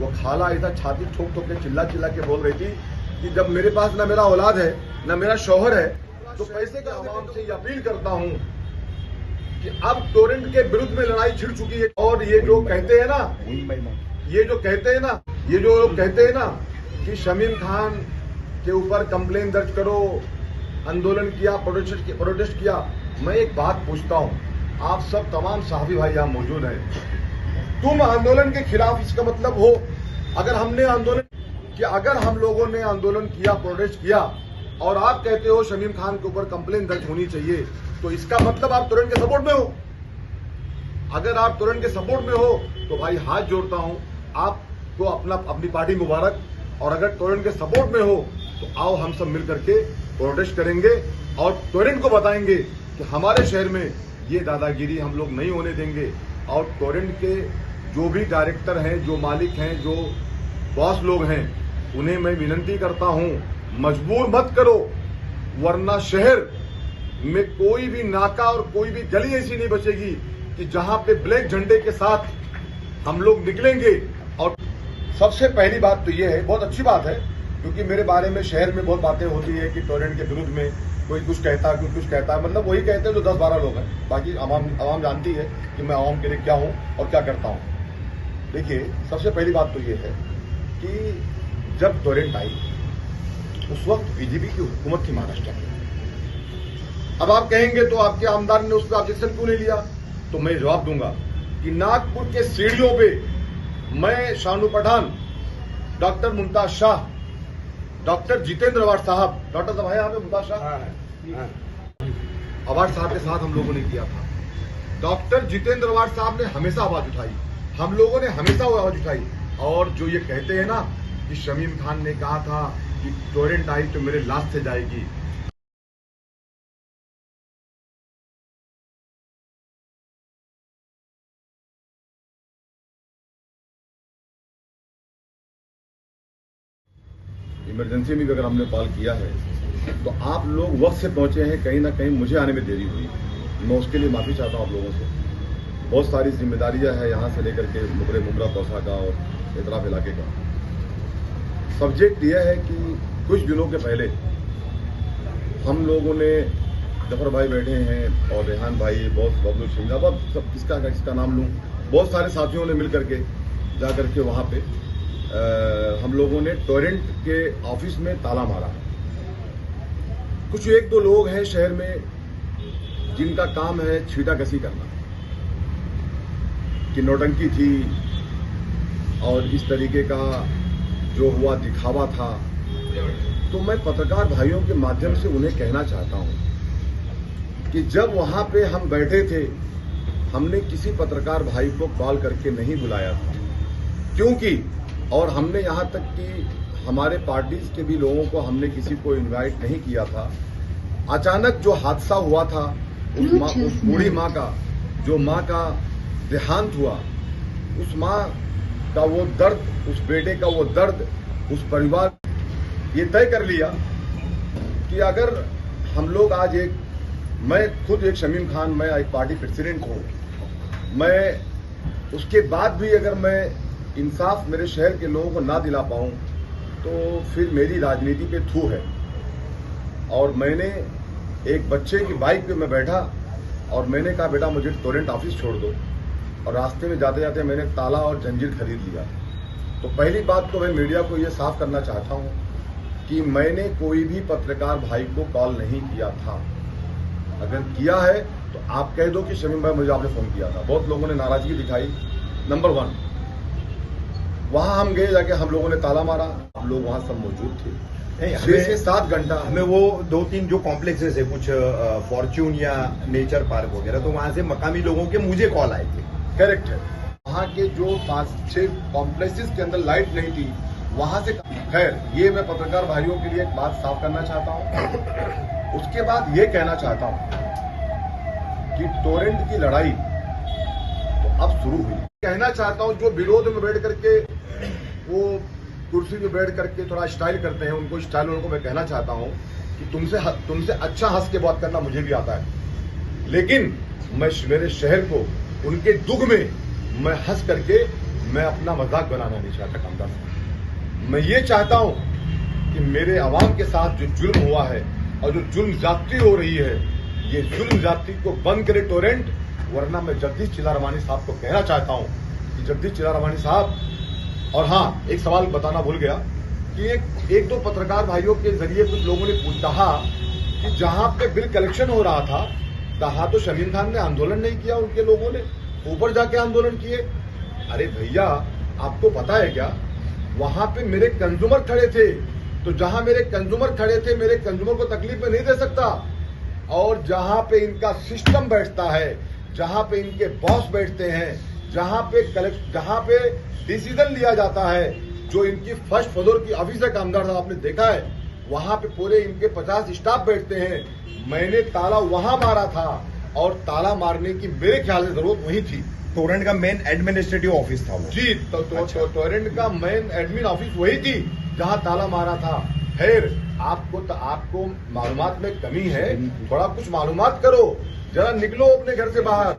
वो खाला ऐसा छाती ठोक ठोक के चिल्ला चिल्ला के बोल रही थी कि जब मेरे पास ना मेरा औलाद है ना मेरा शौहर है तो पैसे का आवाम से अपील करता हूं कि अब टोरेंट के विरुद्ध में लड़ाई छिड़ चुकी है। और ये जो कहते हैं ना कि शमीम खान के ऊपर कंप्लेन दर्ज करो, आंदोलन किया, प्रोटेस्ट किया, मैं एक बात पूछता हूं, आप सब तमाम साहबी भाई यहाँ मौजूद हैं, तुम आंदोलन के खिलाफ, इसका मतलब हो अगर हम लोगों ने आंदोलन किया, प्रोटेस्ट किया और आप कहते हो शमीम खान के ऊपर कंप्लेन दर्ज होनी चाहिए, तो इसका मतलब आप टोरेंट के सपोर्ट में हो। अगर आप टोरेंट के सपोर्ट में हो तो भाई हाथ जोड़ता हूं, आपको अपनी पार्टी मुबारक। और अगर टोरेंट के सपोर्ट में हो तो आओ हम सब मिल करके प्रोटेस्ट करेंगे और टोरेंट को बताएंगे कि हमारे शहर में ये दादागिरी हम लोग नहीं होने देंगे। और टोरेंट के जो भी डायरेक्टर हैं, जो मालिक हैं, जो बॉस लोग हैं, उन्हें मैं विनती करता हूं, मजबूर मत करो, वरना शहर में कोई भी नाका और कोई भी गली ऐसी नहीं बचेगी कि जहां पे ब्लैक झंडे के साथ हम लोग निकलेंगे। और सबसे पहली बात तो ये है, बहुत अच्छी बात है, क्योंकि मेरे बारे में शहर में बहुत बातें होती है कि टोरेंट के विरुद्ध में कोई कुछ कहता है, कोई कुछ कहता है, मतलब वही कहते हैं जो 10-12 लोग हैं, बाकी आवाम जानती है कि मैं आवाम के लिए क्या हूं और क्या करता हूं। देखिए, सबसे पहली बात तो ये है कि जब टोरेंट आई उस वक्त बीजेपी की हुकूमत थी महाराष्ट्र में। अब आप कहेंगे तो आपके आमदार ने उस पर ऑब्जेक्शन क्यों नहीं लिया, तो मैं जवाब दूंगा कि नागपुर के सीढ़ियों पे मैं शानू पठान, डॉक्टर मुमताज शाह, डॉक्टर जितेंद्र अवार्ड साहब, डॉक्टर साहब है यहाँ पे, मुमताज शाह अवार्ड साहब के साथ हम लोगों ने किया था। डॉक्टर जितेंद्र अवार्ड साहब ने हमेशा आवाज उठाई, हम लोगों ने हमेशा वो आवाज उठाई। और जो ये कहते हैं ना कि शमीम खान ने कहा था कि टोरेंट आई तो मेरे लाश से जाएगी, इमरजेंसी में भी अगर हमने कॉल किया है तो आप लोग वक्त से पहुंचे हैं, कहीं ना कहीं मुझे आने में देरी हुई, मैं उसके लिए माफी चाहता हूं आप लोगों से। बहुत सारी जिम्मेदारियां हैं यहाँ से लेकर के मुमरा तौसा का और इतराफ इलाके का। सब्जेक्ट यह है कि कुछ दिनों के पहले हम लोगों ने, जफर भाई बैठे हैं और रेहान भाई, बहुत बबलू सिंगाबाद, सब किसका नाम लूं, बहुत सारे साथियों ने मिल करके जा करके वहां पे हम लोगों ने टोरेंट के ऑफिस में ताला मारा। कुछ 1-2 लोग हैं शहर में जिनका काम है छींटाकशी करना, कि नौटंकी थी और इस तरीके का जो हुआ दिखावा था। तो मैं पत्रकार भाइयों के माध्यम से उन्हें कहना चाहता हूं कि जब वहां पे हम बैठे थे, हमने किसी पत्रकार भाई को कॉल करके नहीं बुलाया था, क्योंकि और हमने यहां तक कि हमारे पार्टीज के भी लोगों को हमने किसी को इनवाइट नहीं किया था। अचानक जो हादसा हुआ था, उस बूढ़ी मां का, जो मां का देहांत हुआ, उस मां का वो दर्द, उस बेटे का वो दर्द, उस परिवार ये तय कर लिया कि अगर हम लोग आज मैं खुद एक शमीम खान, मैं एक पार्टी प्रेसिडेंट हूं, मैं उसके बाद भी अगर मैं इंसाफ मेरे शहर के लोगों को ना दिला पाऊं तो फिर मेरी राजनीति पे थू है। और मैंने एक बच्चे की बाइक पे मैं बैठा और मैंने कहा बेटा मुझे टोरेंट ऑफिस छोड़ दो, और रास्ते में जाते जाते मैंने ताला और जंजीर खरीद लिया। तो पहली बात तो मैं मीडिया को ये साफ करना चाहता हूं कि मैंने कोई भी पत्रकार भाई को कॉल नहीं किया था। अगर किया है तो आप कह दो कि शमीम भाई मुझे आपने फोन किया था। बहुत लोगों ने नाराजगी दिखाई। नंबर 1, वहां हम गए, जाके हम लोगों ने ताला मारा, हम लोग वहां सब मौजूद थे 6 से 7 घंटा। हमें वो 2-3 जो कॉम्प्लेक्सेस है, कुछ फॉर्च्यून या नेचर पार्क वगैरह, तो वहां से मकामी लोगों के मुझे कॉल आए थे। करेक्ट है, वहां के जो 5-6 कॉम्प्लेक्सेस के अंदर लाइट नहीं थी, वहां से। खैर, ये मैं पत्रकार भाइयों के लिए एक बात साफ करना चाहता हूं। उसके बाद ये कहना चाहता हूं कि टोरेंट की लड़ाई तो अब शुरू हुई। कहना चाहता हूं जो विरोध में बैठ करके वो कुर्सी में बैठ करके थोड़ा स्टाइल करते हैं, उनको स्टाइल वालों को मैं कहना चाहता हूं कि तुमसे अच्छा हंस के बात करना मुझे भी आता है, लेकिन मैं मेरे शहर को उनके दुख में मैं हंस करके मैं अपना मजाक बनाना नहीं चाहता कामदार साहब। मैं ये चाहता हूं कि मेरे अवाम के साथ जो जुल्म हुआ है और जो जुल्म ज्यादती हो रही है, ये जुल्म ज्यादती को बंद करे टोरेंट, वरना मैं जगदीश चिल्लारवानी साहब को कहना चाहता हूं कि जगदीश चिल्लारवानी साहब। और हाँ, एक सवाल बताना भूल गया कि एक दो पत्रकार भाइयों के जरिए कुछ लोगों ने कहा कि जहां पे बिल कलेक्शन हो रहा था कहा तो शमीम खान ने आंदोलन नहीं किया, उनके लोगों ने ऊपर जाके आंदोलन किए। अरे भैया, आपको पता है क्या, वहां पे मेरे कंज्यूमर खड़े थे, तो जहां मेरे कंज्यूमर खड़े थे, मेरे कंज्यूमर को तकलीफ में नहीं दे सकता। और जहां पे इनका सिस्टम बैठता है, जहां पे इनके बॉस बैठते हैं, जहां पे डिसीजन लिया जाता है, जो इनकी फर्स्ट फ्लोर की ऑफिस है कामदार साहब, आपने देखा है, वहां पे पूरे इनके 50 स्टाफ बैठते हैं। मैंने ताला वहां मारा था और ताला मारने की मेरे ख्याल से जरूरत वही थी। टोरेंट का मेन एडमिनिस्ट्रेटिव ऑफिस था वो जी, तो टोरेंट का मेन एडमिन ऑफिस वही थी जहां ताला मारा था। खैर, आपको मालूमात में कमी है, थोड़ा कुछ मालूमात करो, जरा निकलो अपने घर से बाहर।